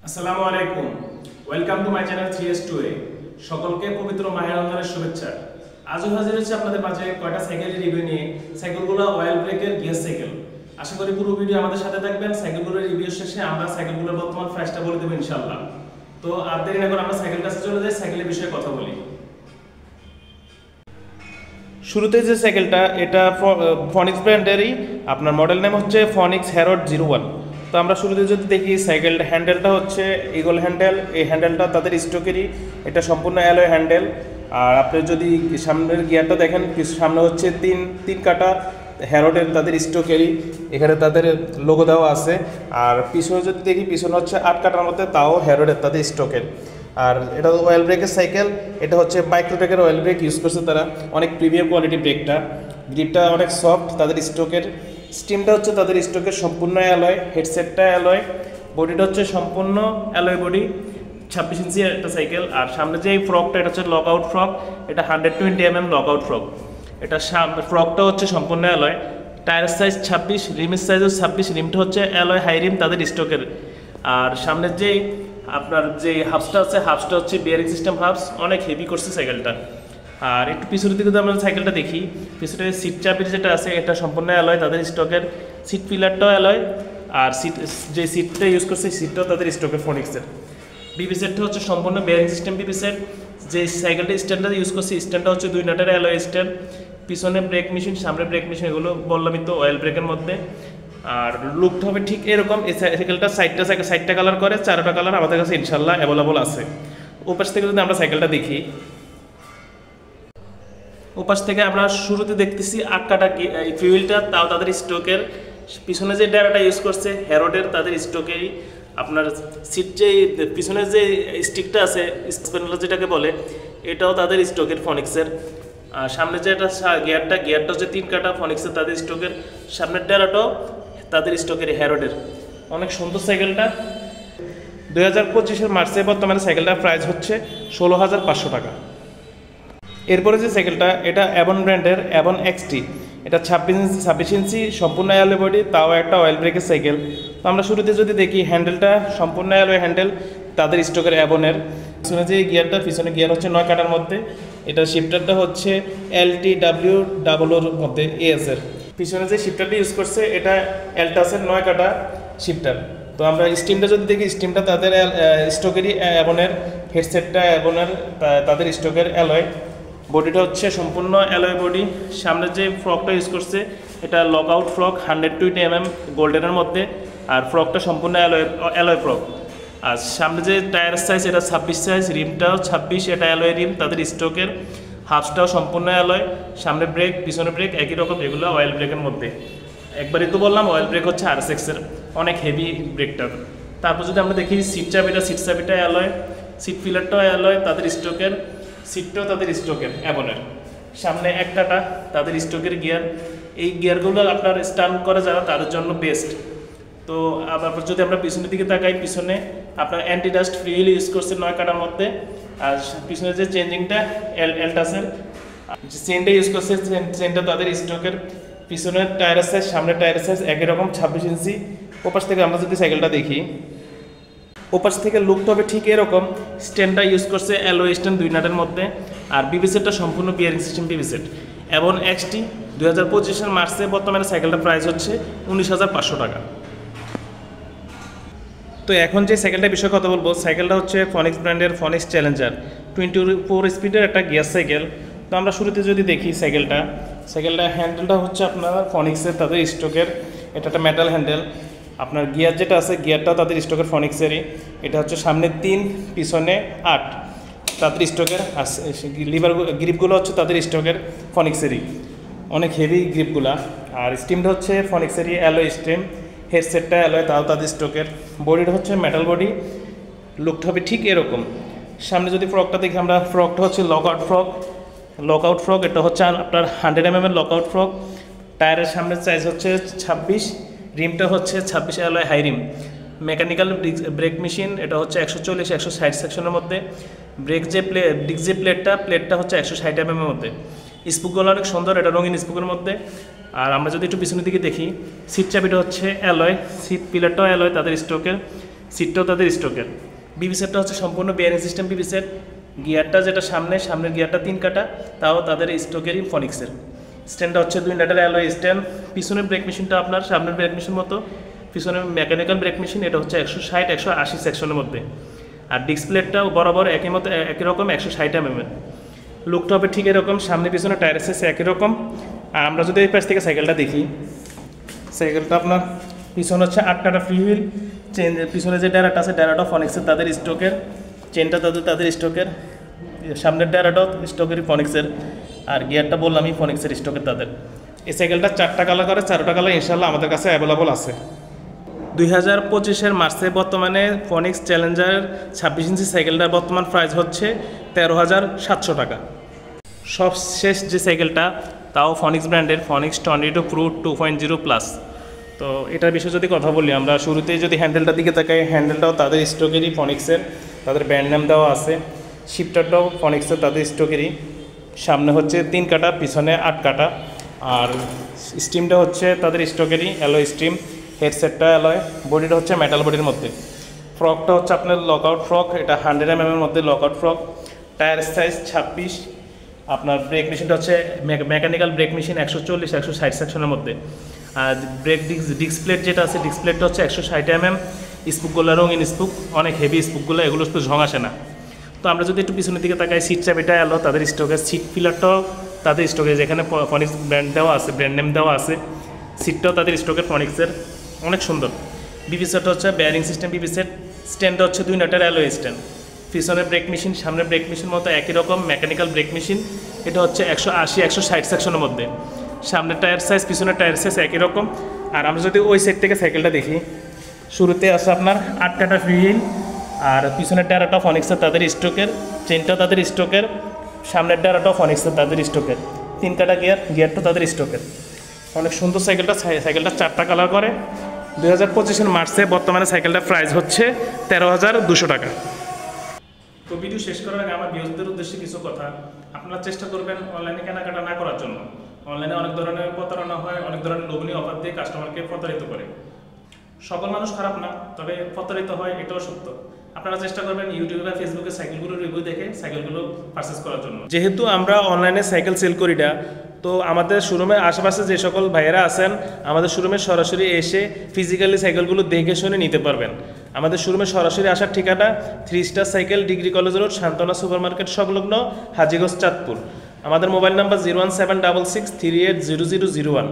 আসসালামু আলাইকুম, welcome to my channel 3S2A। সকলকে পবিত্র মাহে রমজানের শুভেচ্ছা। আজও হাজির হচ্ছে আপনাদের মাঝে কয়টা সাইকেলের রিভিউ নিয়ে। সাইকেলগুলো অয়েল ব্রেকের গিয়ার সাইকেল। আশা করি পুরো ভিডিও আমাদের সাথে থাকবেন। সাইকেলগুলোর রিভিউ শেষে আমরা সাইকেলগুলোর বর্তমান প্রাইসটা বলে দেবো ইনশাআল্লাহ। তো আর দেরি না করে আমরা সাইকেল কাছে চলে যাই, সাইকেলের বিষয়ে কথা বলি। শুরুতে যে সাইকেলটা, এটা ফনিক্স ব্র্যান্ডেরই, আপনার মডেল নেম হচ্ছে ফনিক্স হ্যারড 01। তো আমরা শুরুতে যদি দেখি সাইকেলটা হ্যান্ডেলটা হচ্ছে ইগল হ্যান্ডেল। এই হ্যান্ডেলটা তাদের স্টকেরই, এটা সম্পূর্ণ অ্যালয় হ্যান্ডেল। আর আপনি যদি সামনের গিয়ারটা দেখেন, সামনে হচ্ছে তিন কাটা হ্যারডের তাদের স্টকেরই, এখানে তাদের লোগো দেওয়া আছে। আর পিছনে যদি দেখি, পিছনে হচ্ছে 8 কাটার মধ্যে, তাও হ্যারডের তাদের স্টকের। আর এটা অয়েল ব্রেকের সাইকেল, এটা হচ্ছে মাইক্রোটেকের অয়েল ব্রেক ইউজ করছে তারা, অনেক প্রিমিয়াম কোয়ালিটি ব্রেকটা। গ্রিপটা অনেক সফট তাদের স্টকের। স্টিমটা হচ্ছে তাদের স্টকের সম্পূর্ণ অ্যালয়, হেডসেটটা অ্যালয়, বডিটা হচ্ছে সম্পূর্ণ অ্যালয় বডি, 26 ইঞ্চি একটা সাইকেল। আর সামনে যে এই ফ্রকটা, এটা হচ্ছে লক আউট ফ্রক, এটা 120 লক আউট ফ্রক। এটা ফ্রকটা হচ্ছে সম্পূর্ণ অ্যালয়, টায়ার সাইজ 26, রিমের সাইজও 26, রিমটা হচ্ছে অ্যালয় হাই রিম তাদের স্টকের। আর সামনের যেই আপনার যে হাবসটা আছে, হাবসটা হচ্ছে বিয়ারিং সিস্টেম হাবস, অনেক হেভি করছে সাইকেলটা। আর একটু পিছনের দিকে যদি আমরা সাইকেলটা দেখি, পিছনে সিট চাবির যেটা আছে, এটা সম্পূর্ণ অ্যালয় তাদের স্টকের। সিট পিলারটাও অ্যালয়, আর যে সিটটা ইউজ করছে সিটটাও তাদের স্টকের ফনিক্সের। বিবি সেটটা হচ্ছে সম্পূর্ণ বিয়ারিং সিস্টেম বিবি সেট। যে সাইকেলটা স্ট্যান্ডটা ইউজ করছে, স্ট্যান্ডটা হচ্ছে 2 নাটের অ্যালয় স্ট্যান্ড। পিছনে ব্রেক মেশিন, সামনে ব্রেক মেশিন, এগুলো বললামই তো অয়েল ব্রেকের মধ্যে। আর লুকটা হবে ঠিক এরকম। এই সাইকেলটা সাইডটা কালার করে, 4টা কালার আমাদের কাছে ইনশাল্লাহ অ্যাভেলেবল আছে। ওপাশ থেকে যদি আমরা সাইকেলটা দেখি, ওপাশ থেকে আমরা শুরুতে দেখতেছি 8 কাটা ফিউলটা, তাও তাদের স্টকের। পিছনে যে ড্যারাটা ইউজ করছে হ্যারোডের তাদের স্টকেরই। আপনার সিট যে পিছনের যে স্টিকটা আছে, স্প্যানেলার যেটাকে বলে, এটাও তাদের স্টকের ফনিক্সের। আর সামনে যে এটা গিয়ারটা হচ্ছে 3 কাটা ফনিক্সের তাদের স্টকের। সামনের ড্যারাটাও তাদের স্টকের হ্যারোডের। অনেক সুন্দর সাইকেলটা। 2025 মার্চে বর্তমানে সাইকেলটার প্রাইস হচ্ছে 16,500 টাকা। এরপরে যে সাইকেলটা, এটা অ্যাবন ব্র্যান্ডের অ্যাবন এক্সটি। এটা 26 ইঞ্চি সম্পূর্ণ অ্যালয় বডি, তাও একটা অয়েল ব্রেকের সাইকেল। তো আমরা শুরুতে যদি দেখি, হ্যান্ডেলটা সম্পূর্ণ অ্যালয় হ্যান্ডেল তাদের স্টকের অ্যাবনের। পিছনে যে গিয়ারটা, পিছনে গিয়ার হচ্ছে 9 কাটার মধ্যে। এটা শিফটারটা হচ্ছে LTW00 মধ্যে এএসের। পিছনে যে শিফটারটা ইউজ করছে, এটা এলটাসের 9 কাটা শিফটার। তো আমরা স্টিমটা যদি দেখি, স্টিমটা তাদের স্টকেরই অ্যাবনের। হেডসেটটা অ্যাবনের তাদের স্টকের অ্যালয়। বডিটা হচ্ছে সম্পূর্ণ অ্যালয় বডি। সামনের যে ফ্রকটা ইউজ করছে, এটা লক আউট ফ্রক 120 গোল্ডেনের মধ্যে। আর ফ্রকটা সম্পূর্ণ অ্যালয় ফ্রক। আর সামনে যে টায়ার সাইজ, এটা 26 সাইজ, রিমটাও 26, এটা অ্যালয় রিম তাদের স্টকের। হাফসটাও সম্পূর্ণ অ্যালয়। সামনে ব্রেক, পিছনে ব্রেক একই রকম, এগুলো অয়েল ব্রেকের মধ্যে। একবারই তো বললাম অয়েল ব্রেক হচ্ছে RSX-এর, অনেক হেভি ব্রেকটা। তারপর যদি আমরা দেখি সিট চাবিটা অ্যালয়, সিট পিলারটাও অ্যালয় তাদের স্টকের, সিটটাও তাদের স্টকের অ্যাবনের। সামনে 1 কাটা তাদের স্টকের গিয়ার। এই গিয়ারগুলো আপনার স্টান করে যারা, তাদের জন্য বেস্ট। তো আবার যদি আমরা পিছনের দিকে তাকাই, পিছনে আপনার anti dust free wheel use করছে 9 কাটার মধ্যে। আর পিছনে যে চেঞ্জিংটা এলটাসের যে চেনটা ইউজ করছে, চেনটা তাদের স্টকের। পিছনের টায়ারের সাইজ, সামনের টায়ারের সাইজ একই রকম 26 ইঞ্চি। ওপাশ থেকে আমরা যদি সাইকেলটা দেখি, ওপাশ থেকে লুকটা হবে ঠিক এরকম। স্ট্যান্ডটা ইউজ করছে অ্যালয় স্ট্যান্ড 2 নাটের মধ্যে। আর বিবি সেটটা সম্পূর্ণ বিয়ারিং সিস্টেম বিবি সেট। এবং এক্সটি 2025 মার্চে বর্তমানে সাইকেলটার প্রাইস হচ্ছে 19,500 টাকা। তো এখন যে সাইকেলটার বিষয়ে কথা বলবো, সাইকেলটা হচ্ছে ফনিক্স ব্র্যান্ডের ফনিক্স চ্যালেঞ্জার 24 স্পিডের একটা গিয়ার সাইকেল। তো আমরা শুরুতে যদি দেখি সাইকেলটা হ্যান্ডেলটা হচ্ছে আপনার ফনিক্সের তাদের স্টকের। এটা একটা মেটাল হ্যান্ডেল। আপনার গিয়ার যেটা আছে, গিয়ারটাও তাদের স্টকের ফনিক্সেরই। এটা হচ্ছে সামনে 3, পিছনে 8 তাদের স্টকের। আর লিভার গ্রিপগুলো হচ্ছে তাদের স্টকের ফনিক্সেরই, অনেক হেভি গ্রিপগুলা। আর স্টিমটা হচ্ছে ফনিক্সেরই অ্যালয় স্টিম। হেডসেটটা অ্যালয়, তাও তাদের স্টকের। বডিটা হচ্ছে মেটাল বডি। লুকটা হবে ঠিক এরকম। সামনে যদি ফ্রকটা দেখি আমরা, ফ্রকটা হচ্ছে লক আউট ফ্রক। এটা হচ্ছে আপনার 100 লক আউট ফ্রক। টায়ারের সামনের সাইজ হচ্ছে 26, রিমটা হচ্ছে 26 alloy high rim. Mechanical brake machine, এটা হচ্ছে 140, 160 সেকশনের মধ্যে। ডিস্ক যে প্লেটটা হচ্ছে 160 মধ্যে। স্পুকগুলো অনেক সুন্দর, এটা রঙিন স্পুকের মধ্যে। আর আমরা যদি একটু পিছনের দিকে দেখি, সিট চাবিটা হচ্ছে অ্যালয়, সিট পিলারটাও অ্যালয় তাদের স্টকের। সিটটাও তাদের স্টকের। বিবি সেটটা হচ্ছে সম্পূর্ণ বিয়ারিং সিস্টেম বিবি সেট। গিয়ারটা যেটা সামনের গিয়ারটা 3 কাটা, তাও তাদের স্টকেরই ফনিক্সের। স্ট্যান্ডটা হচ্ছে 2 নাটের অ্যালয় স্ট্যান্ড। পিছনের ব্রেক মেশিনটা আপনার সামনের ব্রেক মেশিন মতো, পিছনের মেকানিক্যাল ব্রেক মেশিন, এটা হচ্ছে 160-180 সেকশনের মধ্যে। আর ডিসপ্লেটাও বরাবর একই রকম 160 mm। লুকটা হবে ঠিক এরকম, সামনে পিছনে টায়ার সাইজ একই রকম। আর আমরা যদি এই পাশ থেকে সাইকেলটা দেখি, সাইকেলটা আপনার পিছনে হচ্ছে 8 কাটা ফ্রি হুইল। চেন পিছনে যে ড্যারাটা আছে ড্যারাটা ফনিক্সের তাদের স্টকের, চেনটা তাদের স্টকের, সামনের ড্যারাটাও স্টকেরই ফনিক্সের, আর গিয়ারটা বললামই ফনিক্সের স্টকের তাদের। এই সাইকেলটা 4টা কালার করে, 4টা কালার ইনশাল্লাহ আমাদের কাছে অ্যাভেলেবল আছে। 2025-এর মার্চে বর্তমানে ফনিক্স চ্যালেঞ্জার 26 ইঞ্চি সাইকেলটার বর্তমান প্রাইস হচ্ছে 13,700 টাকা। সবশেষ যে সাইকেলটা, তাও ফনিক্স ব্র্যান্ডের ফনিক্স টর্নেডো প্রো 2.0+। তো এটার বিষয়ে যদি কথা বলি, আমরা শুরুতেই যদি হ্যান্ডেলটার দিকে তাকাই, হ্যান্ডেলটাও তাদের স্টকেরই ফনিক্সের, তাদের ব্র্যান্ড নেম দেওয়া আছে। শিফটারটাও ফনিক্সের তাদের স্টকেরই, সামনে হচ্ছে 3 কাটা, পিছনে 8 কাটা। আর স্টিমটা হচ্ছে তাদের স্টকেরই অ্যালয় স্টিম। হেডসেটটা অ্যালয়, বডিটা হচ্ছে মেটাল বডির মধ্যে। ফ্রকটা হচ্ছে আপনার লকআউট ফ্রক, এটা 100 mm এর মধ্যে লকআউট ফ্রক। Tyre size 26। আপনার ব্রেক মেশিনটা হচ্ছে মেকানিক্যাল ব্রেক মেশিন 140-160 সেকশনের মধ্যে। আর ব্রেক ডিসপ্লেট যেটা আছে, ডিসপ্লেটটা হচ্ছে 160 mm। স্পুকগুলো রঙিন স্পুক, অনেক হেভি স্পুকগুলো, এগুলো একটু ঝং আসে না। তো আমরা যদি একটু পিছনের দিকে তাকাই, সিট চাবিটা এলো তাদের স্টকের, সিট পিলারটাও তাদের স্টকে, যেখানে ফনিক্স ব্র্যান্ড দেওয়া আছে, ব্র্যান্ড নেম দেওয়া আছে। সিটটাও তাদের স্টকের ফনিক্সের, অনেক সুন্দর। বিবি সেটটা হচ্ছে বেয়ারিং সিস্টেম বিবি সেট। স্ট্যান্ডটা হচ্ছে 2 নাটের অ্যালয় স্ট্যান্ড। পিছনের ব্রেক মেশিন সামনের ব্রেক মেশিন মতো একই রকম মেকানিক্যাল ব্রেক মেশিন। এটা হচ্ছে 180-160 সেকশনের মধ্যে। সামনের টায়ার সাইজ পিছনের টায়ার সাইজ একই রকম। আর আমরা যদি ওই সাইড থেকে সাইকেলটা দেখি, শুরুতে আছে আপনার 8 কাটা ফ্রি হুইল, আর পিছনের টায়ারটা ফনিক্সের তাদের স্টকের, চেনটা তাদের স্টকের, সামনের টায়ারটা ফনিক্সের তাদের স্টকের, 3 কাটা গিয়ারটা তাদের স্টকের। অনেক সুন্দর সাইকেলটা 4টা কালার করে। 2025-এর মার্চে বর্তমানে সাইকেলটার প্রাইস হচ্ছে 13,200 টাকা। তো ভিডিও শেষ করার আগে আমার ভিউয়ারদের উদ্দেশ্যে কিছু কথা। আপনারা চেষ্টা করবেন অনলাইনে কেনাকাটা না করার জন্য। অনলাইনে অনেক ধরনের প্রতারণা হয়, অনেক ধরনের লোভনীয় অফার দিয়ে কাস্টমারকে প্রতারিত করে। সকল মানুষ খারাপ না, তবে প্রতারিত হয়, এটাও সত্য। আপনারা চেষ্টা করবেন ইউটিউবে বা ফেসবুকে সাইকেলগুলোর রিভিউ দেখে সাইকেলগুলো পারচেস করার জন্য। যেহেতু আমরা অনলাইনে সাইকেল সেল করি না, তো আমাদের শোরুমের আশেপাশে যে সকল ভাইয়েরা আছেন, আমাদের শোরুমে সরাসরি এসে ফিজিক্যালি সাইকেলগুলো দেখে শুনে নিতে পারবেন। আমাদের শোরুমে সরাসরি আসার ঠিকানা 3 star cycle, degree college road, সান্তনা সুপার মার্কেট সংলগ্ন, হাজীগঞ্জ, চাঁদপুর। আমাদের মোবাইল নাম্বার 01766380001।